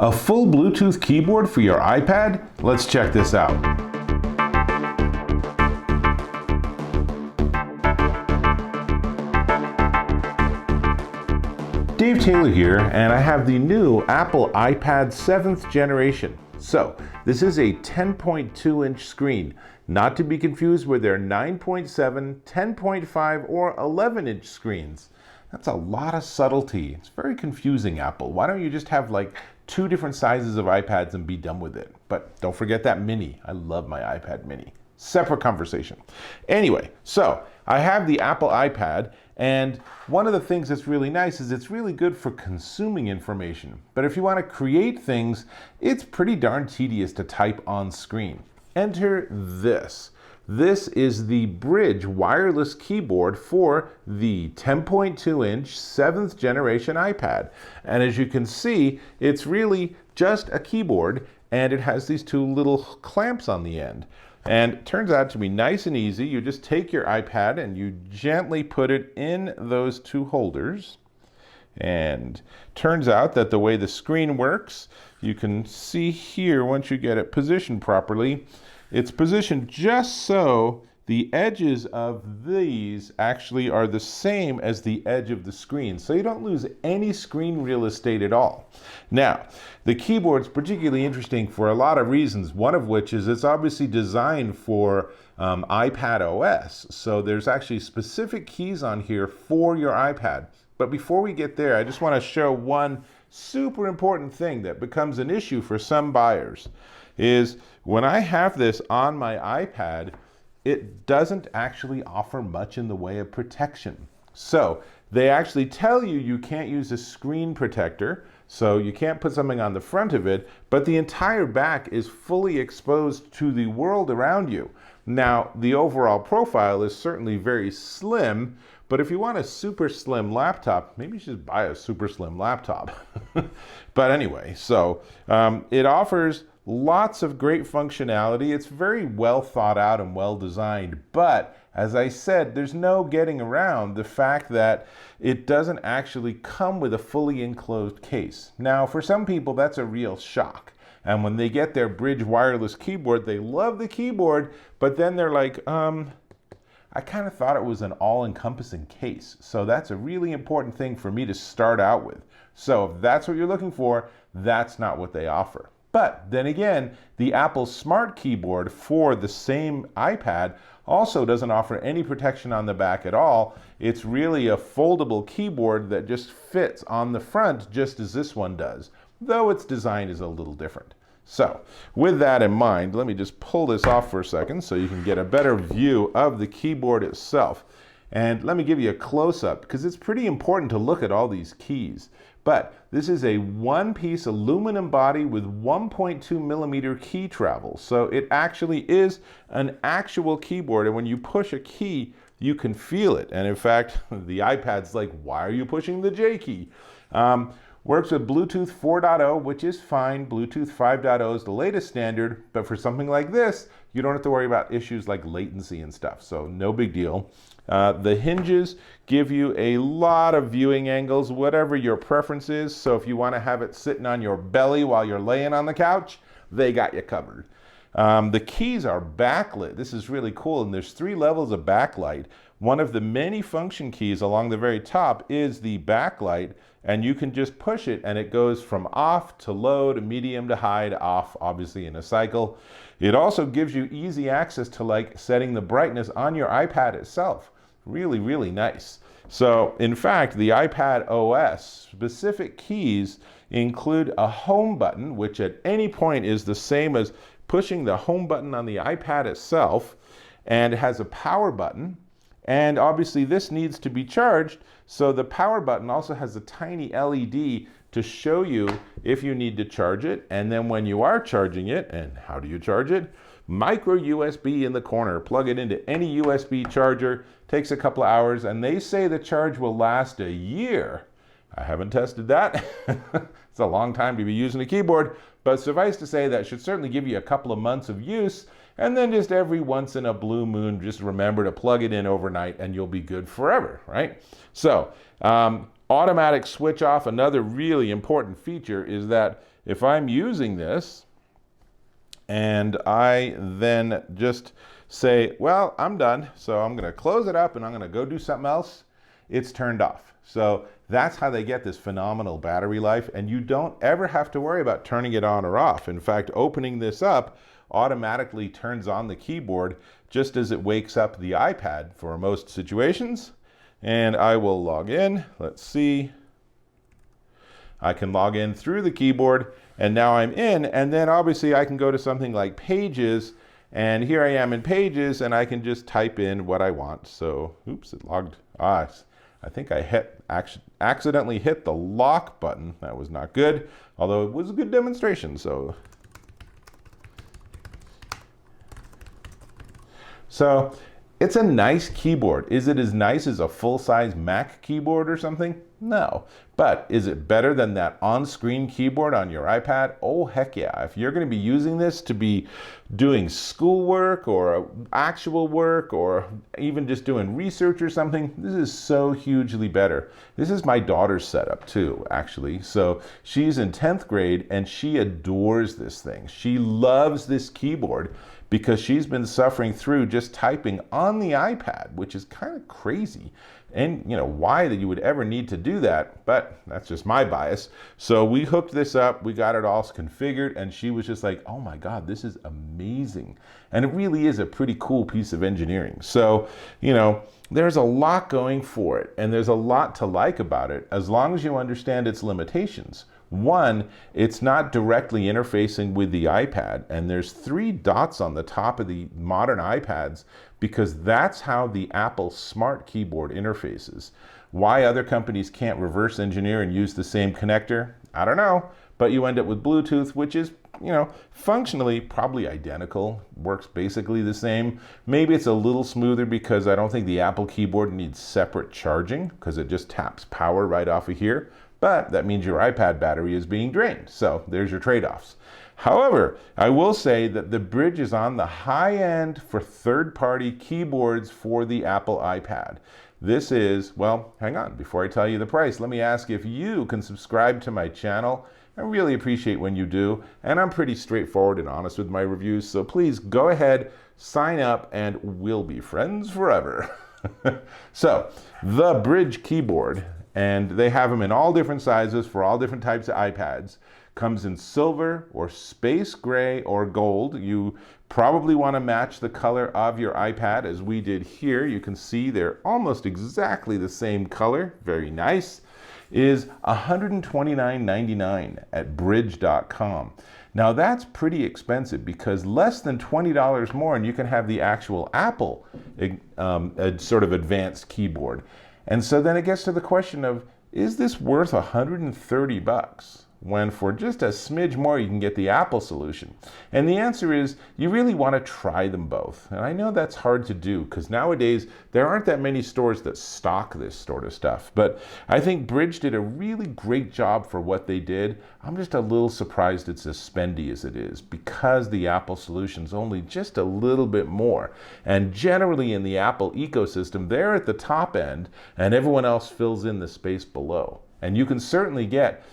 A full Bluetooth keyboard for your iPad? Let's check this out. Dave Taylor here, and I have the new Apple iPad 7th generation. So, this is a 10.2-inch screen, not to be confused with their 9.7, 10.5, or 11-inch screens. That's a lot of subtlety. It's very confusing, Apple. Why don't you just have like 2 different sizes of iPads and be done with it? But don't forget that mini. I love my iPad mini. Separate conversation. Anyway, so I have the Apple iPad, and one of the things that's really nice is it's really good for consuming information. But if you want to create things, it's pretty darn tedious to type on screen. Enter this. This is the BRYDGE wireless keyboard for the 10.2-inch 7th generation iPad. And as you can see, it's really just a keyboard, and it has these 2 little clamps on the end. And it turns out to be nice and easy. You just take your iPad and you gently put it in those 2 holders. And turns out that the way the screen works, you can see here once you get it positioned properly, it's positioned just so the edges of these actually are the same as the edge of the screen, so you don't lose any screen real estate at all. Now, the keyboard's particularly interesting for a lot of reasons, one of which is it's obviously designed for iPad OS, so there's actually specific keys on here for your iPad. But before we get there, I just want to show one super important thing that becomes an issue for some buyers, is when I have this on my iPad, it doesn't actually offer much in the way of protection. So they actually tell you you can't use a screen protector, so you can't put something on the front of it, but the entire back is fully exposed to the world around you. Now, the overall profile is certainly very slim, but if you want a super slim laptop, maybe you should buy a super slim laptop. But anyway, so it offers lots of great functionality. It's very well thought out and well designed, but as I said, there's no getting around the fact that it doesn't actually come with a fully enclosed case. Now, for some people, that's a real shock. And when they get their BRYDGE wireless keyboard, they love the keyboard, but then they're like, I kind of thought it was an all-encompassing case. So that's a really important thing for me to start out with. So if that's what you're looking for, that's not what they offer. But then again, the Apple Smart Keyboard for the same iPad also doesn't offer any protection on the back at all. It's really a foldable keyboard that just fits on the front just as this one does, though its design is a little different. So with that in mind, let me just pull this off for a second so you can get a better view of the keyboard itself. And let me give you a close-up because it's pretty important to look at all these keys. But this is a one-piece aluminum body with 1.2 millimeter key travel. So it actually is an actual keyboard, and when you push a key, you can feel it. And in fact, the iPad's like, why are you pushing the J key? Works with Bluetooth 4.0, which is fine. Bluetooth 5.0 is the latest standard, but for something like this, you don't have to worry about issues like latency and stuff, so no big deal. The hinges give you a lot of viewing angles, whatever your preference is, so if you want to have it sitting on your belly while you're laying on the couch, they got you covered. The keys are backlit. This is really cool, and there's 3 levels of backlight. One of the many function keys along the very top is the backlight, and you can just push it and it goes from off to low to medium to high to off, obviously in a cycle. It also gives you easy access to like setting the brightness on your iPad itself. Really, really nice. So in fact, the iPad OS specific keys include a home button, which at any point is the same as pushing the home button on the iPad itself, and it has a power button. And obviously this needs to be charged, so the power button also has a tiny LED to show you if you need to charge it. And then when you are charging it, and how do you charge it? Micro USB in the corner. Plug it into any USB charger. Takes a couple of hours, and they say the charge will last a year. I haven't tested that. It's a long time to be using a keyboard, but suffice to say that should certainly give you a couple of months of use. And then just every once in a blue moon, just remember to plug it in overnight and you'll be good forever, right? So automatic switch off, another really important feature is that if I'm using this and I then just say, well, I'm done, so I'm gonna close it up and I'm gonna go do something else, it's turned off. So that's how they get this phenomenal battery life, and you don't ever have to worry about turning it on or off. In fact, opening this up automatically turns on the keyboard just as it wakes up the iPad for most situations. And I will log in. Let's see. I can log in through the keyboard, and now I'm in, and then obviously I can go to something like Pages, and here I am in Pages, and I can just type in what I want. So, oops, it logged. I think I accidentally hit the lock button. That was not good, although it was a good demonstration. So it's a nice keyboard. Is it as nice as a full-size Mac keyboard or something? No. But is it better than that on-screen keyboard on your iPad? Oh, heck yeah. If you're going to be using this to be doing schoolwork or actual work or even just doing research or something, this is so hugely better. This is my daughter's setup too, actually. So she's in 10th grade and she adores this thing. She loves this keyboard because she's been suffering through just typing on the iPad, which is kind of crazy. And you know, why that you would ever need to do that, but that's just my bias. So we hooked this up, we got it all configured, and she was just like, oh my God, this is amazing. And it really is a pretty cool piece of engineering. So, you know, there's a lot going for it, and there's a lot to like about it, as long as you understand its limitations. One, it's not directly interfacing with the iPad, and there's 3 dots on the top of the modern iPads because that's how the Apple Smart Keyboard interfaces. Why other companies can't reverse engineer and use the same connector, I don't know, but you end up with Bluetooth, which is, you know, functionally probably identical, works basically the same. Maybe it's a little smoother because I don't think the Apple keyboard needs separate charging because it just taps power right off of here. But that means your iPad battery is being drained. So there's your trade-offs. However, I will say that the BRYDGE is on the high end for third-party keyboards for the Apple iPad. This is, well, hang on, before I tell you the price, let me ask if you can subscribe to my channel. I really appreciate when you do, and I'm pretty straightforward and honest with my reviews, so please go ahead, sign up, and we'll be friends forever. So, the BRYDGE keyboard, and they have them in all different sizes for all different types of iPads. Comes in silver or space gray or gold. You probably want to match the color of your iPad as we did here. You can see they're almost exactly the same color. Very nice. Is $129.99 at BRYDGE.com. Now that's pretty expensive because less than $20 more and you can have the actual Apple sort of advanced keyboard. And so then it gets to the question of, is this worth $130 when for just a smidge more you can get the Apple solution? And the answer is, you really want to try them both. And I know that's hard to do because nowadays there aren't that many stores that stock this sort of stuff. But I think BRYDGE did a really great job for what they did. I'm just a little surprised it's as spendy as it is because the Apple solution's only just a little bit more. And generally in the Apple ecosystem, they're at the top end and everyone else fills in the space below. And you can certainly get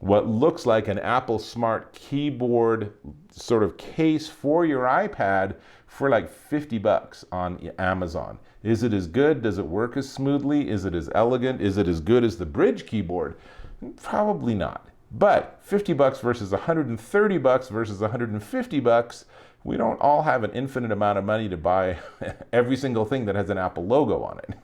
what looks like an Apple Smart Keyboard sort of case for your iPad for like $50 on Amazon. Is it as good? Does it work as smoothly? Is it as elegant? Is it as good as the BRYDGE keyboard? Probably not. But $50 versus $130 versus $150, we don't all have an infinite amount of money to buy every single thing that has an Apple logo on it,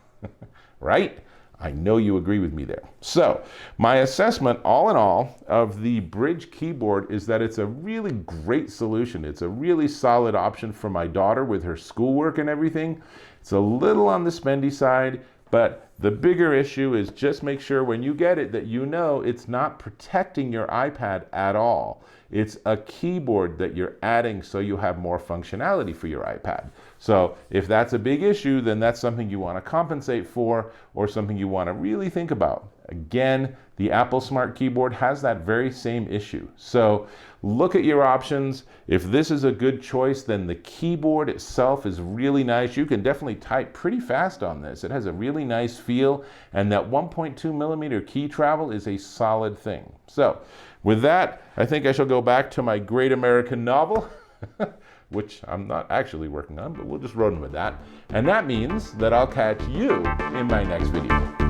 right? I know you agree with me there. So my assessment, all in all, of the BRYDGE keyboard is that it's a really great solution. It's a really solid option for my daughter with her schoolwork and everything. It's a little on the spendy side, but the bigger issue is just make sure when you get it that you know it's not protecting your iPad at all. It's a keyboard that you're adding so you have more functionality for your iPad. So if that's a big issue, then that's something you want to compensate for or something you want to really think about. Again, the Apple Smart Keyboard has that very same issue. So look at your options. If this is a good choice, then the keyboard itself is really nice. You can definitely type pretty fast on this. It has a really nice feel, and that 1.2 millimeter key travel is a solid thing. So With that, I think I shall go back to my great American novel, which I'm not actually working on, but we'll just run with that. And that means that I'll catch you in my next video.